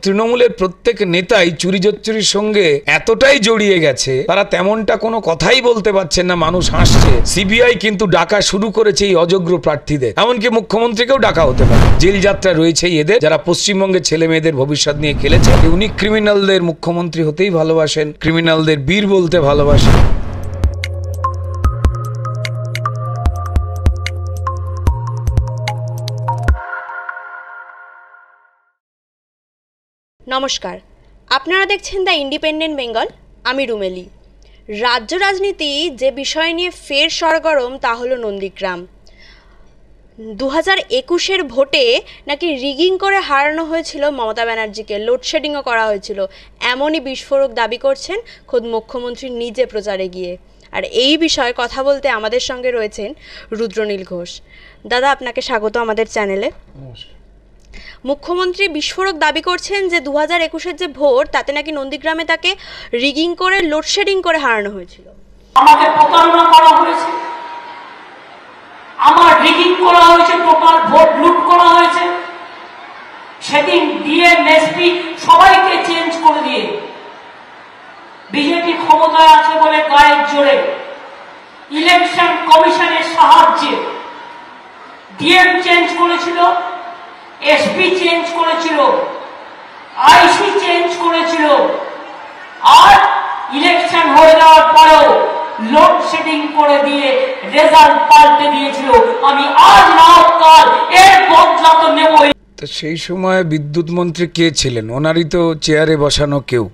তৃণমূলের প্রত্যেক নেতাই চুরি জচ্চুরির সঙ্গে এতটাই জড়িয়ে গেছে, তারা তেমনটা কোনো কথাই বলতে পারছেন না। মানুষ হাসছে। সিবিআই কিন্তু ডাকা শুরু করেছে এই অযোগ্য প্রার্থীদের, এমনকি মুখ্যমন্ত্রীকেও ডাকা হতে পারে। জেল যাত্রা রয়েছে এদের, যারা পশ্চিমবঙ্গের ছেলে মেয়েদের ভবিষ্যৎ নিয়ে খেলেছে। উনি ক্রিমিনালদের মুখ্যমন্ত্রী হতেই ভালোবাসেন, ক্রিমিনালদের বীর বলতে ভালোবাসেন। নমস্কার, আপনারা দেখছেন দ্য ইন্ডিপেন্ডেন্ট বেঙ্গল। আমি রুমেলি। রাজ্য রাজনীতি যে বিষয় নিয়ে ফের সরগরম তা হলো নন্দীগ্রাম। 2021-এর ভোটে নাকি রিগিং করে হারানো হয়েছিল মমতা ব্যানার্জিকে, লোডশেডিংও করা হয়েছিল, এমনই বিস্ফোরক দাবি করছেন খোদ মুখ্যমন্ত্রী নিজে প্রচারে গিয়ে। আর এই বিষয়ে কথা বলতে আমাদের সঙ্গে রয়েছেন রুদ্রনীল ঘোষ। দাদা, আপনাকে স্বাগত আমাদের চ্যানেলে। নমস্কার। মুখ্যমন্ত্রী বিস্ফোরক দাবি করছেন যে 2021-এর যে ভোট, তাতে নাকি নন্দীগ্রামে তাকে রিগিং করে লোডশেডিং করে হারানো হয়েছিল। আমাকে প্রতারণা করা হয়েছে, আমার রিগিং করা হয়েছে, টোটাল ভোট লুট করা হয়েছে। সেদিন ডিএম এসপি সবাইকে চেঞ্জ করে দিয়ে বিজেপি ক্ষমতায় আছে বলে গায়ের জোরে ইলেকশন কমিশনের সাহায্যে ডিএম চেঞ্জ করেছিল, এসপি চেঞ্জ করেছিল, আইসি চেঞ্জ করেছিল, আর ইলেকশন হয়ে যাওয়ার পরেও লোডশেডিং করে দিয়ে রেজাল্ট পাল্টে দিয়েছিল। আমি আজ না কাল এর বদলা তো নেবই। তো সেই সময় বিদ্যুৎ মন্ত্রী কে ছিলেন? ওনারই তো চেয়ারে বসানো কেউ।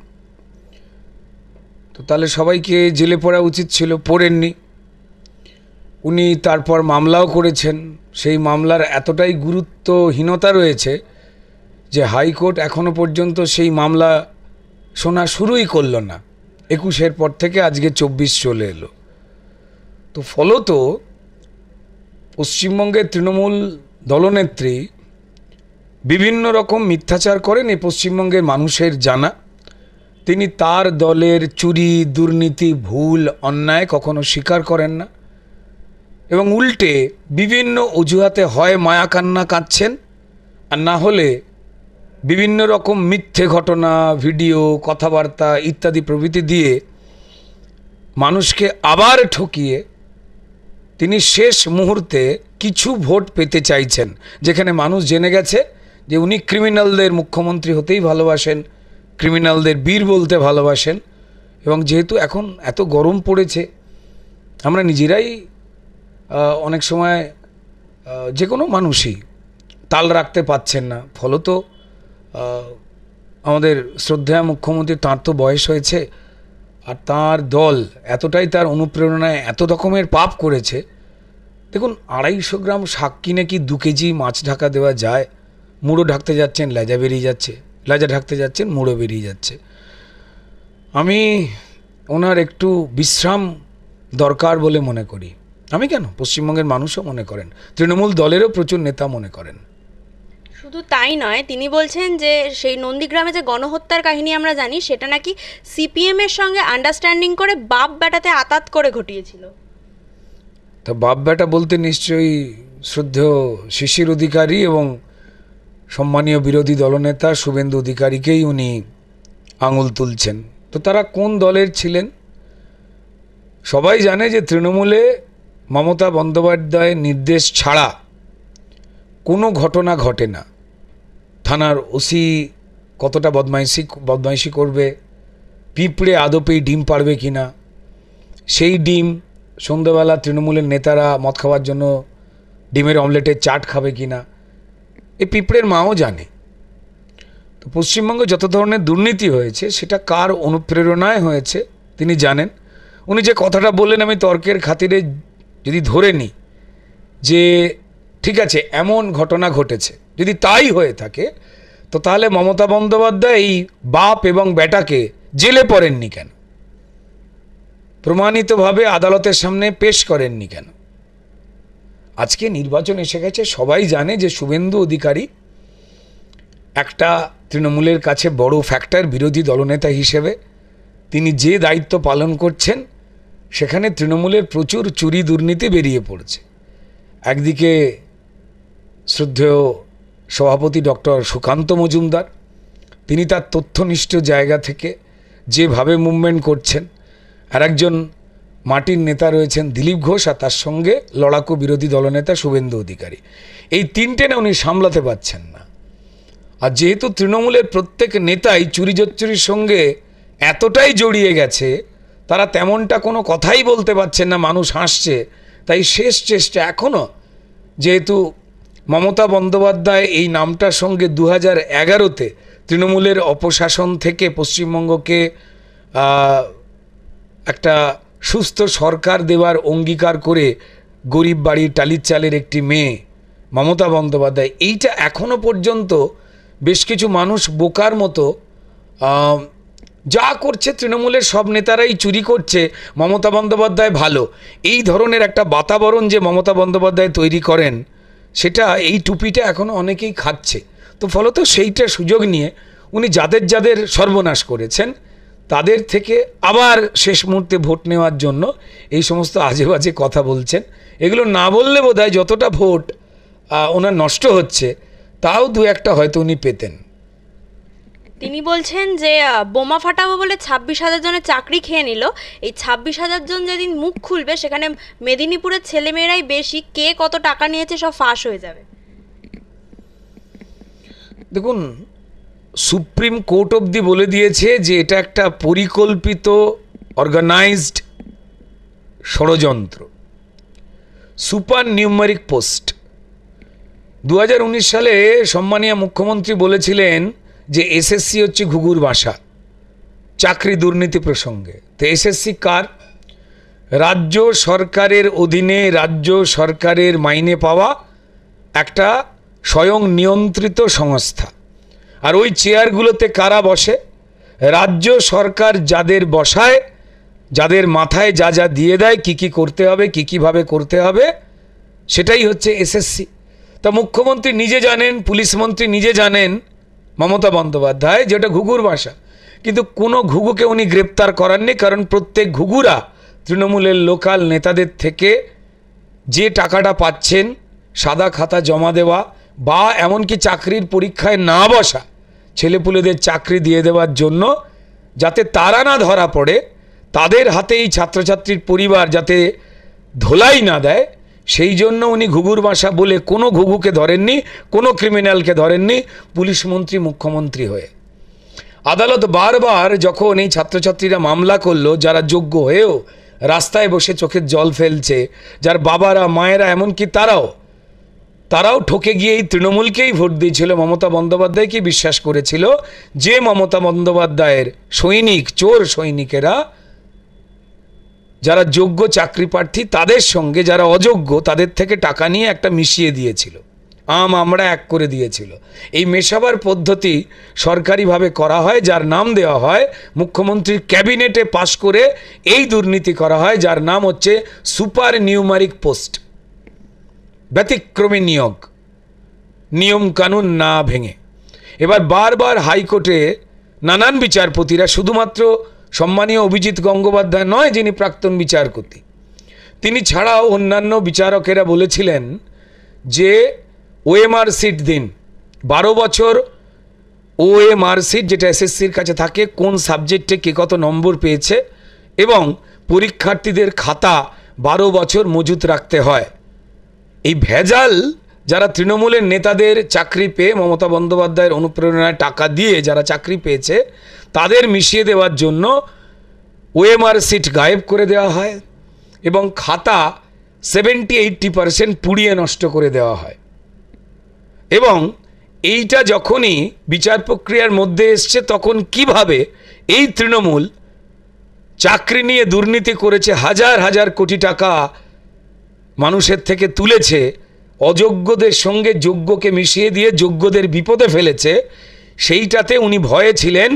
তো তাহলে সবাইকে জেলে পড়া উচিত ছিল, পড়েননি। উনি তারপর মামলাও করেছেন। সেই মামলার এতটাই গুরুত্বহীনতা রয়েছে যে হাইকোর্ট এখনো পর্যন্ত সেই মামলা শোনা শুরুই করল না। 21-এর পর থেকে আজকে 24 চলে এলো। তো ফলত পশ্চিমবঙ্গের তৃণমূল দলনেত্রী বিভিন্ন রকম মিথ্যাচার করেন, এই পশ্চিমবঙ্গের মানুষের জানা। তিনি তার দলের চুরি, দুর্নীতি, ভুল, অন্যায় কখনো স্বীকার করেন না এবং উল্টে বিভিন্ন অজুহাতে হয় মায়াকান্না কাঁদছেন, আর না হলে বিভিন্ন রকম মিথ্যে ঘটনা, ভিডিও, কথাবার্তা ইত্যাদি প্রভৃতি দিয়ে মানুষকে আবার ঠকিয়ে তিনি শেষ মুহূর্তে কিছু ভোট পেতে চাইছেন, যেখানে মানুষ জেনে গেছে যে উনি ক্রিমিনালদের মুখ্যমন্ত্রী হতেই ভালোবাসেন, ক্রিমিনালদের বীর বলতে ভালোবাসেন। এবং যেহেতু এখন এত গরম পড়েছে, আমরা নিজেরাই অনেক সময় যে কোনো মানুষই তাল রাখতে পারছেন না। ফলত আমাদের শ্রদ্ধেয় মুখ্যমন্ত্রী, তাঁর তো বয়স হয়েছে, আর তাঁর দল এতটাই তার অনুপ্রেরণায় এত রকমের পাপ করেছে। দেখুন, 250 গ্রাম শাক কিনে কি 2 কেজি মাছ ঢাকা দেওয়া যায়? মুড়ো ঢাকতে যাচ্ছেন, লেজা বেরিয়ে যাচ্ছে, লেজা ঢাকতে যাচ্ছেন, মুড়ো বেরিয়ে যাচ্ছে। আমি ওনার একটু বিশ্রাম দরকার বলে মনে করি। আমি কেন, পশ্চিমবঙ্গের মানুষও মনে করেন, তৃণমূল দলেরও প্রচুর নেতা মনে করেন। শুধু তাই নয়, তিনি বলছেন যে সেই নন্দীগ্রামে যে গণহত্যার কাহিনী আমরা জানি, সেটা নাকি সিপিএমের সঙ্গে আন্ডারস্ট্যান্ডিং করে বাপ বেটাতে আতাত করে ঘটিয়েছিল। তা বাপ বেটা বলতে নিশ্চয়ই শ্রদ্ধেয় শিশির অধিকারী এবং সম্মানীয় বিরোধী দলনেতা শুভেন্দু অধিকারীকেই উনি আঙুল তুলছেন। তো তারা কোন দলের ছিলেন? সবাই জানে যে তৃণমূলে মমতা বন্দ্যোপাধ্যায়ের নির্দেশ ছাড়া কোনো ঘটনা ঘটে না। থানার ওসি কতটা বদমাইশি করবে, পিঁপড়ে আদপেই ডিম পাড়বে কিনা, সেই ডিম সন্ধ্যাবেলা তৃণমূলের নেতারা মদ খাওয়ার জন্য ডিমের অমলেটের চাট খাবে কিনা, এই পিঁপড়ের মাও জানে। তো পশ্চিমবঙ্গে যত ধরনের দুর্নীতি হয়েছে সেটা কার অনুপ্রেরণায় হয়েছে তিনি জানেন। উনি যে কথাটা বললেন, আমি তর্কের খাতিরে যদি ধরে নিই যে ঠিক আছে এমন ঘটনা ঘটেছে, যদি তাই হয়ে থাকে, তো তাহলে মমতা বন্দ্যোপাধ্যায় এই বাপ এবং বেটাকে জেলে পড়েননি কেন? প্রমাণিতভাবে আদালতের সামনে পেশ করেননি কেন? আজকে নির্বাচন এসে গেছে, সবাই জানে যে শুভেন্দু অধিকারী একটা তৃণমূলের কাছে বড় ফ্যাক্টর, বিরোধী দলনেতা হিসেবে তিনি যে দায়িত্ব পালন করছেন সেখানে তৃণমূলের প্রচুর চুরি দুর্নীতি বেরিয়ে পড়ছে। একদিকে শ্রদ্ধেয় সভাপতি ডক্টর সুকান্ত মজুমদার, তিনি তার তথ্যনিষ্ঠ জায়গা থেকে যেভাবে মুভমেন্ট করছেন, আর একজন মাটির নেতা রয়েছেন দিলীপ ঘোষ, আর তার সঙ্গে লড়াকু বিরোধী দলনেতা শুভেন্দু অধিকারী, এই তিনটে না উনি সামলাতে পারছেন না। আর যেহেতু তৃণমূলের প্রত্যেক নেতাই চুরি জচ্চুরির সঙ্গে এতটাই জড়িয়ে গেছে, তারা তেমনটা কোনো কথাই বলতে পারছেন না, মানুষ হাসছে। তাই শেষ চেষ্টা এখনও, যেহেতু মমতা বন্দ্যোপাধ্যায় এই নামটার সঙ্গে 2011-তে তৃণমূলের অপশাসন থেকে পশ্চিমবঙ্গকে একটা সুস্থ সরকার দেওয়ার অঙ্গীকার করে গরিব বাড়ির টালির চালের একটি মেয়ে মমতা বন্দ্যোপাধ্যায়, এইটা এখনও পর্যন্ত বেশ কিছু মানুষ বোকার মতো যা করছে, তৃণমূলের সব নেতারাই চুরি করছে, মমতা বন্দ্যোপাধ্যায় ভালো, এই ধরনের একটা বাতাবরণ যে মমতা বন্দ্যোপাধ্যায় তৈরি করেন, সেটা এই টুপিটা এখনও অনেকেই খাচ্ছে। তো ফলত সেইটা সুযোগ নিয়ে উনি যাদের যাদের সর্বনাশ করেছেন তাদের থেকে আবার শেষ মুহূর্তে ভোট নেওয়ার জন্য এই সমস্ত আজে বাজে কথা বলছেন। এগুলো না বললে বোধহয় যতটা ভোট ওনার নষ্ট হচ্ছে, তাও দু একটা হয়তো উনি পেতেন। তিনি বলছেন যে বোমা ফাটাবো বলে 26,000 জনের চাকরি খেয়ে নিল। এই 26,000 জন যেদিন মুখ খুলবে, সেখানে মেদিনীপুরের ছেলেমেয়েরাই বেশি, কে কত টাকা নিয়েছে সব ফাঁস হয়ে যাবে। দেখুন, সুপ্রিম কোর্ট অবধি বলে দিয়েছে যে এটা একটা পরিকল্পিত অর্গানাইজড ষড়যন্ত্র। সুপার নিউমারিক পোস্ট 2019 সালে সম্মানীয় মুখ্যমন্ত্রী বলেছিলেন যে এসএসসি হচ্ছে ঘুঘুর বাসা চাকরি দুর্নীতি প্রসঙ্গে। তো এসএসসি কার? রাজ্য সরকারের অধীনে রাজ্য সরকারের মাইনে পাওয়া একটা স্বয়ং নিয়ন্ত্রিত সংস্থা। আর ওই চেয়ারগুলোতে কারা বসে? রাজ্য সরকার যাদের বসায়, যাদের মাথায় যা যা দিয়ে দেয়, কি কি করতে হবে, কি কীভাবে করতে হবে, সেটাই হচ্ছে এসএসসি। তা মুখ্যমন্ত্রী নিজে জানেন, পুলিশ মন্ত্রী নিজে জানেন, মমতা বন্দ্যোপাধ্যায়, যেটা ঘুঘুর বাসা। কিন্তু কোনো ঘুঘুকে উনি গ্রেপ্তার করাননি, কারণ প্রত্যেক ঘুঘুরা তৃণমূলের লোকাল নেতাদের থেকে যে টাকাটা পাচ্ছেন, সাদা খাতা জমা দেওয়া বা এমনকি চাকরির পরীক্ষায় না বসা ছেলেপুলেদের চাকরি দিয়ে দেওয়ার জন্য, যাতে তারা না ধরা পড়ে, তাদের হাতে এই ছাত্রছাত্রীর পরিবার যাতে ধোলাই না দেয়, সেই জন্য উনি ঘুঘুর বাসা বলে কোনো ঘুঘুকে ধরেননি, কোনো ক্রিমিনালকে ধরেননি পুলিশ মন্ত্রী মুখ্যমন্ত্রী হয়ে। আদালত বারবার যখন এই ছাত্রছাত্রীরা মামলা করলো, যারা যোগ্য হয়েও রাস্তায় বসে চোখের জল ফেলছে, যার বাবারা মায়েরা এমনকি তারাও ঠকে গিয়ে এই তৃণমূলকেই ভোট দিয়েছিল, মমতা বন্দ্যোপাধ্যায়কে বিশ্বাস করেছিল যে মমতা বন্দ্যোপাধ্যায়ের সৈনিক, চোর সৈনিকেরা যারা যোগ্য চাকরি প্রার্থী তাদের সঙ্গে যারা অযোগ্য তাদের থেকে টাকা নিয়ে একটা মিশিয়ে দিয়েছিল, আমরা এক করে দিয়েছিল। এই মেশাবার পদ্ধতি সরকারিভাবে করা হয়, যার নাম দেওয়া হয় মুখ্যমন্ত্রীর ক্যাবিনেটে পাশ করে এই দুর্নীতি করা হয়, যার নাম হচ্ছে সুপার নিউমারিক পোস্ট, ব্যতিক্রমী নিয়োগ, নিয়ম কানুন না ভেঙে। এবার বারবার হাইকোর্টে নানান বিচারপতিরা, শুধুমাত্র সম্মানীয় অভিজিৎ গঙ্গোপাধ্যায় নয় যিনি প্রাক্তন বিচারপতি, তিনি ছাড়াও অন্যান্য বিচারকেরা বলেছিলেন যে ওএমআর সিট দিন, 12 বছর ওএমআর সিট যেটা এসএসসির কাছে থাকে, কোন সাবজেক্টে কে কত নম্বর পেয়েছে, এবং পরীক্ষার্থীদের খাতা 12 বছর মজুত রাখতে হয়। এই ভেজাল যারা তৃণমূলের নেতাদের চাকরি পেয়ে মমতা বন্দ্যোপাধ্যায়ের অনুপ্রেরণায় টাকা দিয়ে যারা চাকরি পেয়েছে, তাদের মিশিয়ে দেওয়ার জন্য ওএমআর সিট গায়েব করে দেওয়া হয় এবং খাতা 70-80% পুড়িয়ে নষ্ট করে দেওয়া হয়। এবং এইটা যখনই বিচার প্রক্রিয়ার মধ্যে এসছে, তখন কিভাবে এই তৃণমূল চাকরি নিয়ে দুর্নীতি করেছে, হাজার হাজার কোটি টাকা মানুষের থেকে তুলেছে, অযোগ্যদের সঙ্গে যোগ্যকে মিশিয়ে দিয়ে যোগ্যদের বিপদে ফেলেছে, সেইটাতে উনি ভয়ে ছিলেন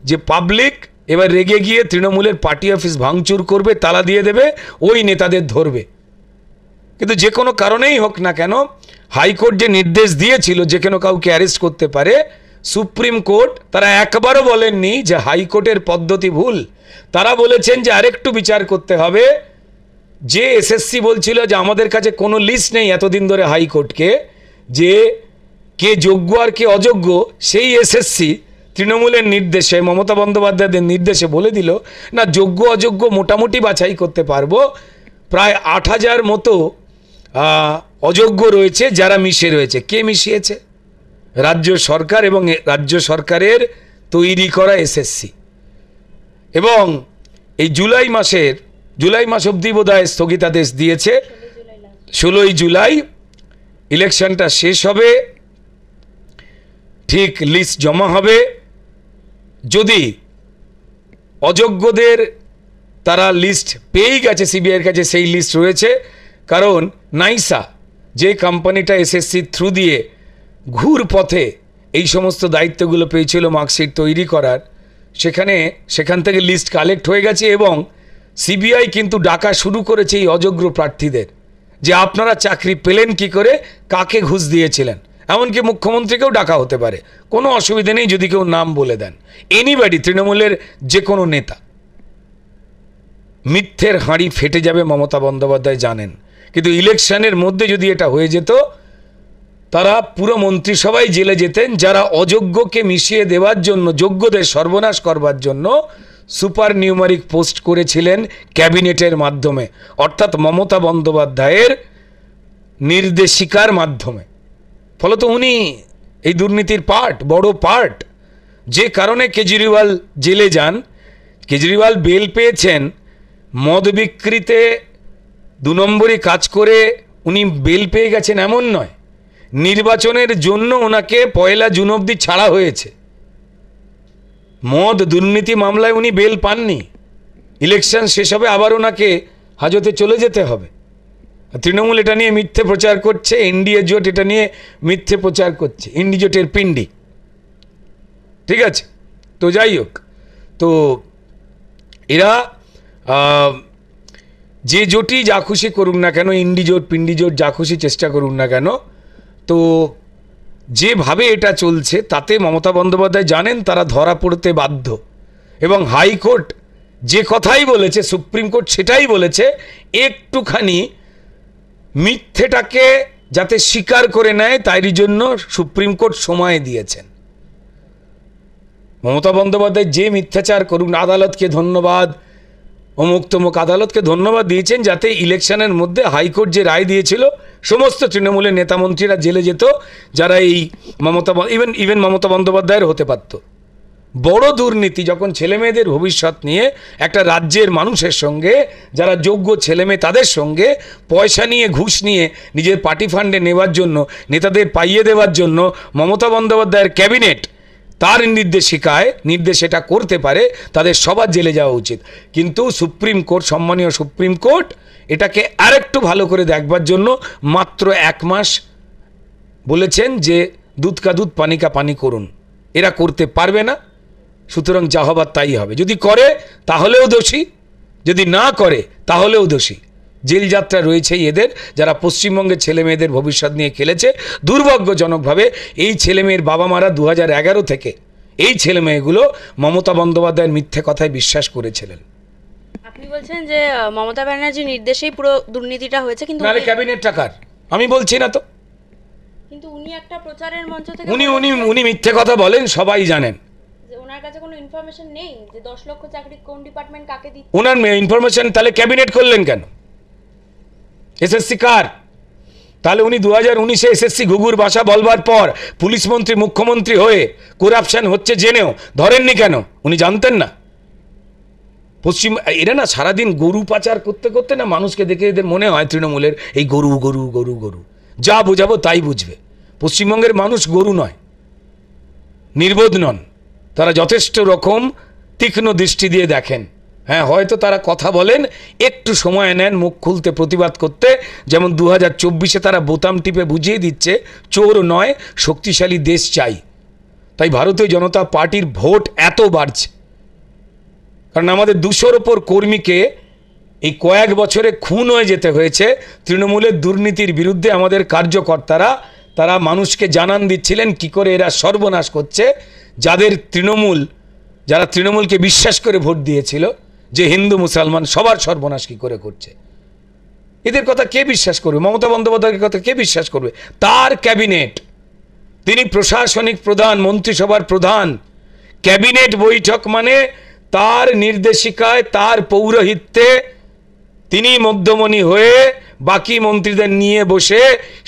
যে পাবলিক এবার রেগে গিয়ে তৃণমূলের পার্টি অফিস ভাঙচুর করবে, তালা দিয়ে দেবে, ওই নেতাদের ধরবে। কিন্তু যে কোনো কারণেই হোক না কেন, হাইকোর্ট যে নির্দেশ দিয়েছিল যে কোনো কাউকে অ্যারেস্ট করতে পারে, সুপ্রিম কোর্ট তারা একবারও বলেননি যে হাইকোর্টের পদ্ধতি ভুল। তারা বলেছেন যে আরেকটু বিচার করতে হবে। যে এসএসসি বলছিল যে আমাদের কাছে কোনো লিস্ট নেই এতদিন ধরে হাইকোর্টকে, যে কে যোগ্য আর কে অযোগ্য, সেই এসএসসি তৃণমূলের নির্দেশে, মমতা বন্দ্যোপাধ্যায়দের নির্দেশে বলে দিল না যোগ্য অযোগ্য মোটামুটি বাছাই করতে পারবো, প্রায় 8,000 মতো অযোগ্য রয়েছে যারা মিশে রয়েছে। কে মিশিয়েছে? রাজ্য সরকার এবং রাজ্য সরকারের তৈরি করা এসএসসি। এবং এই জুলাই মাস অবধি বোধহয় স্থগিতাদেশ দিয়েছে, 16ই জুলাই ইলেকশনটা শেষ হবে, ঠিক লিস্ট জমা হবে। যদি অযোগ্যদের তারা লিস্ট পেয়েই গেছে, সিবিআইয়ের কাছে সেই লিস্ট রয়েছে, কারণ নাইসা যে কোম্পানিটা এসএসসি থ্রু দিয়ে ঘুর পথে এই সমস্ত দায়িত্বগুলো পেয়েছিল মার্কশিট তৈরি করার, সেখান থেকে লিস্ট কালেক্ট হয়ে গেছে। এবং সিবিআই কিন্তু ডাকা শুরু করেছে এই অযোগ্য প্রার্থীদের, যে আপনারা চাকরি পেলেন কি করে, কাকে ঘুষ দিয়েছিলেন। এমনকি মুখ্যমন্ত্রীকেও ডাকা হতে পারে, কোনো অসুবিধা নেই যদি কেউ নাম বলে দেন। এনিবডি, তৃণমূলের যে কোনো নেতা। মিথ্যের হাঁড়ি ফেটে যাবে মমতা বন্দ্যোপাধ্যায় জানেন, কিন্তু ইলেকশনের মধ্যে যদি এটা হয়ে যেত, তারা পুরো মন্ত্রিসভায় জেলে যেতেন, যারা অযোগ্যকে মিশিয়ে দেওয়ার জন্য, যোগ্যদের সর্বনাশ করবার জন্য সুপার নিউমারিক পোস্ট করেছিলেন ক্যাবিনেটের মাধ্যমে, অর্থাৎ মমতা বন্দ্যোপাধ্যায়ের নির্দেশিকার মাধ্যমে। ফলত উনি এই দুর্নীতির বড় পার্ট। যে কারণে কেজরিওয়াল জেলে যান। কেজরিওয়াল বেল পেয়েছেন, মদ বিক্রিতে 2 নম্বরই কাজ করে উনি বেল পেয়ে গেছেন এমন নয়, নির্বাচনের জন্য ওনাকে 1 জুন অবধি ছাড়া হয়েছে। মদ দুর্নীতি মামলায় উনি বেল পাননি। ইলেকশন শেষ হবে, আবার ওনাকে হাজতে চলে যেতে হবে। তৃণমূল এটা নিয়ে মিথ্যে প্রচার করছে, এনডিএ জোট এটা নিয়ে মিথ্যে প্রচার করছে, ইন্ডি জোটের পিন্ডি। ঠিক আছে, তো যাই হোক, তো এরা যে জোটই যা খুশি করুক না কেন, ইন্ডি জোট পিন্ডি জোট যা খুশি চেষ্টা করুক না কেন, তো যেভাবে এটা চলছে তাতে মমতা বন্দ্যোপাধ্যায় জানেন তারা ধরা পড়তে বাধ্য। এবং হাইকোর্ট যে কথাই বলেছে, সুপ্রিম কোর্ট সেটাই বলেছে, একটুখানি মিথ্যেটাকে যাতে স্বীকার করে নেয় তাইর জন্য সুপ্রিম কোর্ট সময় দিয়েছেন। মমতা বন্দ্যোপাধ্যায় যে মিথ্যাচার করুন, আদালতকে ধন্যবাদ, অমুক তমুক আদালতকে ধন্যবাদ দিয়েছেন, যাতে ইলেকশনের মধ্যে হাইকোর্ট যে রায় দিয়েছিল সমস্ত তৃণমূলের নেতামন্ত্রীরা জেলে যেত, যারা এই ইভেন মমতা বন্দ্যোপাধ্যায়ের হতে পারত। বড় দুর্নীতি যখন ছেলেমেয়েদের ভবিষ্যৎ নিয়ে একটা রাজ্যের মানুষের সঙ্গে, যারা যোগ্য ছেলেমেয়ে তাদের সঙ্গে পয়সা নিয়ে, ঘুষ নিয়ে নিজের পার্টি ফান্ডে নেওয়ার জন্য, নেতাদের পাইয়ে দেওয়ার জন্য মমতা বন্দ্যোপাধ্যায়ের ক্যাবিনেট তার নির্দেশ এটা করতে পারে, তাদের সবার জেলে যাওয়া উচিত। কিন্তু সুপ্রিম কোর্ট, সম্মানীয় সুপ্রিম কোর্ট, এটাকে আরেকটু ভালো করে দেখবার জন্য মাত্র 1 মাস বলেছেন যে দুধ কা দুধ পানি কা পানি করুন। এরা করতে পারবে না, সুতরাং যা হবার তাই হবে। যদি করে তাহলেও দোষী, যদি না করে তাহলেও দোষী। জেল যাত্রা রয়েছেই এদের, যারা পশ্চিমবঙ্গের ছেলে মেয়েদের ভবিষ্যৎ নিয়ে খেলেছে। দুর্ভাগ্যজনকভাবে এই ছেলেমেয়ের বাবা মারা 2011 থেকে এই ছেলে মেয়েগুলো মমতা বন্দ্যোপাধ্যায়ের মিথ্যে কথায় বিশ্বাস করেছিলেন। আপনি বলছেন যে মমতা ব্যানার্জির নির্দেশেই পুরো দুর্নীতিটা হয়েছে, কিন্তু নালে ক্যাবিনেট টাকার আমি বলছি না তো, কিন্তু উনি একটা প্রচারের মঞ্চ থেকে উনি মিথ্যে কথা বলেন, সবাই জানেন। যে ওনার কাছে কোনো ইনফরমেশন নেই যে 10 লক্ষ চাকরি কোন ডিপার্টমেন্ট কাকে দিচ্ছে। ওনার ইনফরমেশন তাহলে ক্যাবিনেট করলেন কেন? এসএসসি কার? তাহলে উনি 2019-এ এসএসসি ঘুঘুর ভাষা বলবার পর পুলিশ মন্ত্রী, মুখ্যমন্ত্রী হয়ে করাপশন হচ্ছে জেনেও ধরেননি কেন? উনি জানতেন না? এরা না সারাদিন গরু পাচার করতে করতে না, মানুষকে দেখে এদের মনে হয় তৃণমূলের এই গরু গরু গরু গরু, যা বোঝাবো তাই বুঝবে। পশ্চিমবঙ্গের মানুষ গরু নয়, নির্বোধ নন, তারা যথেষ্ট রকম তীক্ষ্ণ দৃষ্টি দিয়ে দেখেন। হ্যাঁ, হয়তো তারা কথা বলেন, একটু সময় নেন মুখ খুলতে, প্রতিবাদ করতে। যেমন 2024-এ তারা বোতাম টিপে বুঝিয়ে দিচ্ছে চোর নয়, শক্তিশালী দেশ চাই। তাই ভারতীয় জনতা পার্টির ভোট এত বাড়ছে, কারণ আমাদের 200-র ওপর কর্মীকে এই কয়েক বছরে খুন হয়ে যেতে হয়েছে তৃণমূলের দুর্নীতির বিরুদ্ধে। আমাদের কার্যকর্তারা তারা মানুষকে জানান দিচ্ছিলেন কি করে এরা সর্বনাশ করছে, যারা তৃণমূলকে বিশ্বাস করে ভোট দিয়েছিল যে হিন্দু মুসলমান সবার সর্বনাশ কি করে করছে। এদের কথা কে বিশ্বাস করবে? মমতা বন্দ্যোপাধ্যায়ের কথা কে বিশ্বাস করবে? তার ক্যাবিনেট, তিনি প্রশাসনিক প্রধান, মন্ত্রিসভার প্রধান, ক্যাবিনেট বৈঠক মানে তার নির্দেশিকায়, তার পৌরোহিত্যে তিনি মধ্যমণি হয়ে বাকি মন্ত্রীদের নিয়ে বসে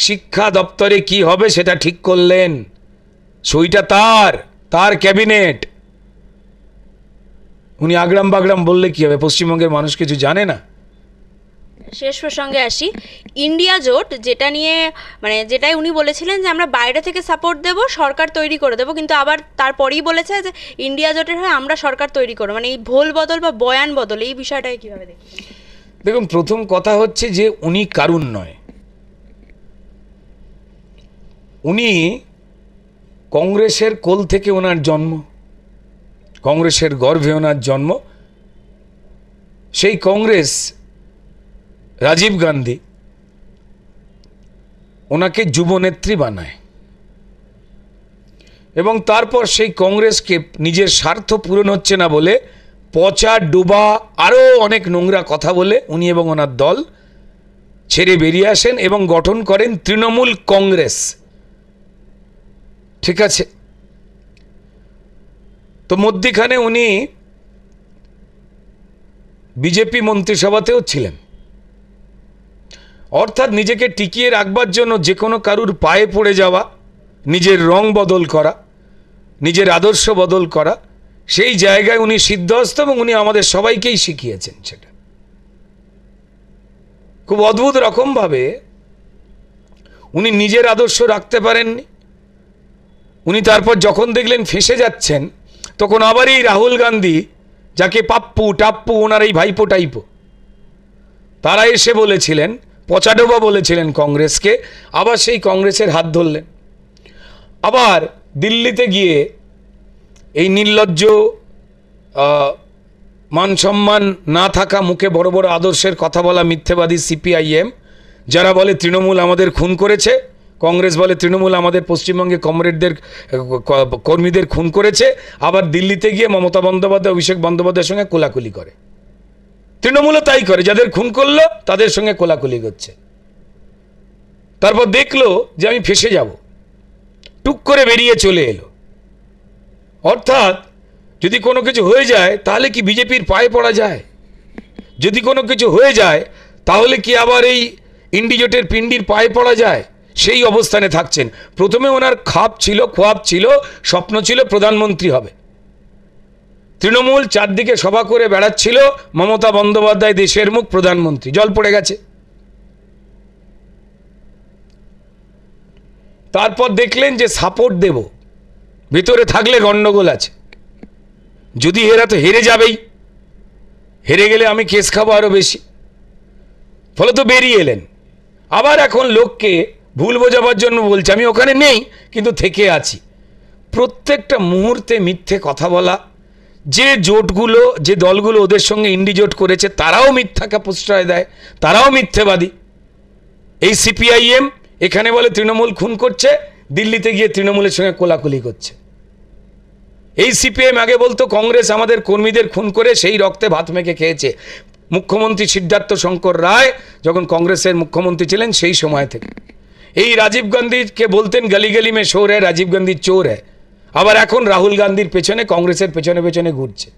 শিক্ষা দপ্তরে কি হবে সেটা ঠিক করলেন। সইটা তার ক্যাবিনেট। উনি আগ্রাম বাগ্রাম বললে কি হবে? পশ্চিমবঙ্গের মানুষ কিছু জানে না। শেষ প্রসঙ্গে আসি, ইন্ডিয়া জোট, যেটা নিয়ে মানে যেটাই উনি বলেছিলেন যে আমরা বাইরে থেকে সাপোর্ট দেব, সরকার তৈরি করে দেবো, কিন্তু আবার তারপরেই বলেছে যে ইন্ডিয়া জোটের হয়ে আমরা সরকার তৈরি করবো, মানে এই ভোল বদল বা বয়ান বদল, এই বিষয়টাকে কীভাবে দেখছেন? দেখুন, প্রথম কথা হচ্ছে যে উনি কারুন নয়, উনি কংগ্রেসের কোল থেকে ওনার জন্ম, কংগ্রেসের গর্ভে ওনার জন্ম। সেই কংগ্রেস, রাজীব গান্ধী ওনাকে যুবনেত্রী বানায় এবং তারপর সেই কংগ্রেসকে নিজের স্বার্থ পূরণ হচ্ছে না বলে পচা ডোবা আরও অনেক নোংরা কথা বলে উনি এবং ওনার দল ছেড়ে বেরিয়ে আসেন এবং গঠন করেন তৃণমূল কংগ্রেস। ঠিক আছে, তো মধ্যিখানে উনি বিজেপি মন্ত্রিসভাতেও ছিলেন। অর্থাৎ নিজেকে টিকিয়ে রাখবার জন্য যে কোনো কারুর পায়ে পড়ে যাওয়া, নিজের রং বদল করা, নিজের আদর্শ বদল করা, সেই জায়গায় উনি সিদ্ধহস্ত এবং উনি আমাদের সবাইকেই শিখিয়েছেন সেটা খুব অদ্ভুত রকমভাবে। উনি নিজের আদর্শ রাখতে পারেননি। উনি তারপর যখন দেখলেন ফেঁসে যাচ্ছেন, তখন আবার এই রাহুল গান্ধী, যাকে পাপ্পু টাপ্পু ওনার এই ভাইপো টাইপো, তারা এসে বলেছিলেন, পচাডোবা বলেছিলেন কংগ্রেসকে, আবার সেই কংগ্রেসের হাত ধরলেন। আবার দিল্লিতে গিয়ে এই নির্লজ্জ, মান সম্মান না থাকা, মুখে বড় বড় আদর্শের কথা বলা মিথ্যেবাদী সিপিআইএম, যারা বলে তৃণমূল আমাদের খুন করেছে, কংগ্রেস বলে তৃণমূল আমাদের পশ্চিমবঙ্গে কমরেডদের, কর্মীদের খুন করেছে, আবার দিল্লিতে গিয়ে মমতা বন্দ্যোপাধ্যায়, অভিষেক বন্দ্যোপাধ্যায়ের সঙ্গে কোলাকুলি করে। তৃণমূলও তাই করে, যাদের খুন করলো তাদের সঙ্গে কোলাকুলি করছে। তারপর দেখলো যে আমি ফেঁসে যাব, টুক করে বেরিয়ে চলে এলো। অর্থাৎ যদি কোনো কিছু হয়ে যায় তাহলে কি বিজেপির পায়ে পড়া যায়? যদি কোনো কিছু হয়ে যায় তাহলে কি আবার এই ইন্ডিজোটের পিন্ডির পায়ে পড়া যায়? সেই অবস্থানে থাকছেন। প্রথমে ওনার খাপ ছিল, খোয়াব ছিল, স্বপ্ন ছিল প্রধানমন্ত্রী হবে। তৃণমূল চারদিকে সভা করে বেড়াচ্ছিল, মমতা বন্দ্যোপাধ্যায় দেশের মুখ, প্রধানমন্ত্রী। জল পড়ে গেছে। তারপর দেখলেন যে সাপোর্ট দেব, ভেতরে থাকলে গন্ডগোল আছে, যদি এরা তো হেরে যাবেই, হেরে গেলে আমি কেস খাবো আরো বেশি, ফলে তো বেরিয়ে এলেন। আবার এখন লোককে ভুল বোঝাবার জন্য বলছে আমি ওখানে নেই কিন্তু থেকে আছি। প্রত্যেকটা মুহূর্তে মিথ্যে কথা বলা। যে জোটগুলো, যে দলগুলো ওদের সঙ্গে ইন্ডিজোট করেছে তারাও মিথ্যাকে প্রশ্রয় দেয়, তারাও মিথ্যেবাদী। এই সিপিআইএম এখানে বলে তৃণমূল খুন করছে, দিল্লিতে গিয়ে তৃণমূলের সঙ্গে কোলাকুলি করছে। এই সিপিএম আগে বলতো কংগ্রেস আমাদের কর্মীদের খুন করে সেই রক্তে ভাত মেখে খেয়েছে। মুখ্যমন্ত্রী সিদ্ধার্থ শঙ্কর রায় যখন কংগ্রেসের মুখ্যমন্ত্রী ছিলেন সেই সময় থেকে এই রাজীব গান্ধীকে বলতেন গলি গলি মে শোর হ্যায়, রাজীব গান্ধী চোর হ্যায়। আবার এখন রাহুল গান্ধীর পেছনে, কংগ্রেসের পেছনে পেছনে ঘুরছে,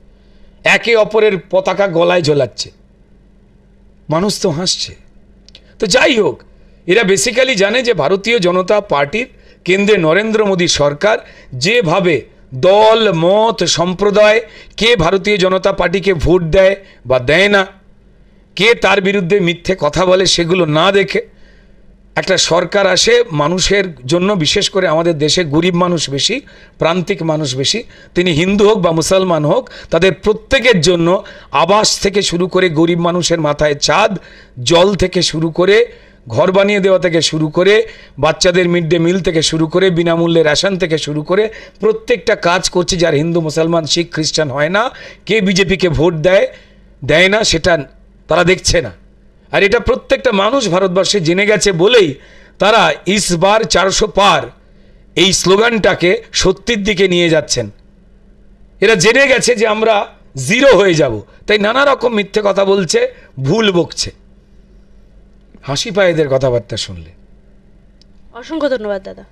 একে অপরের পতাকা গলায় ঝোলাচ্ছে। মানুষ তো হাসছে। তো যাই হোক, এরা বেসিক্যালি জানে যে ভারতীয় জনতা পার্টির কেন্দ্রে নরেন্দ্র মোদী সরকার যেভাবে দল, মত, সম্প্রদায়, কে ভারতীয় জনতা পার্টিকে ভোট দেয় বা দেয় না, কে তার বিরুদ্ধে মিথ্যে কথা বলে, সেগুলো না দেখে একটা সরকার আসে মানুষের জন্য। বিশেষ করে আমাদের দেশে গরিব মানুষ বেশি, প্রান্তিক মানুষ বেশি, তিনি হিন্দু হোক বা মুসলমান হোক, তাদের প্রত্যেকের জন্য আবাস থেকে শুরু করে, গরিব মানুষের মাথায় ছাদ, জল থেকে শুরু করে, ঘর বানিয়ে দেওয়া থেকে শুরু করে, বাচ্চাদের মিড ডে মিল থেকে শুরু করে, বিনামূল্যে রেশন থেকে শুরু করে প্রত্যেকটা কাজ করছে। যার হিন্দু, মুসলমান, শিখ, খ্রিস্টান হয় না, কে বিজেপিকে ভোট দেয় না সেটা তারা দেখছে না। আর এটা প্রত্যেকটা মানুষ ভারতবর্ষে জেনে গেছে বলেই তারা ইস বার 400 পার এই স্লোগানটাকে সত্যির দিকে নিয়ে যাচ্ছেন। এরা জেনে গেছে যে আমরা জিরো হয়ে যাব, তাই নানা রকম মিথ্যে কথা বলছে, ভুল বকছে। হাসি পায় এদের কথাবার্তা শুনলে। অসংখ্য ধন্যবাদ দাদা।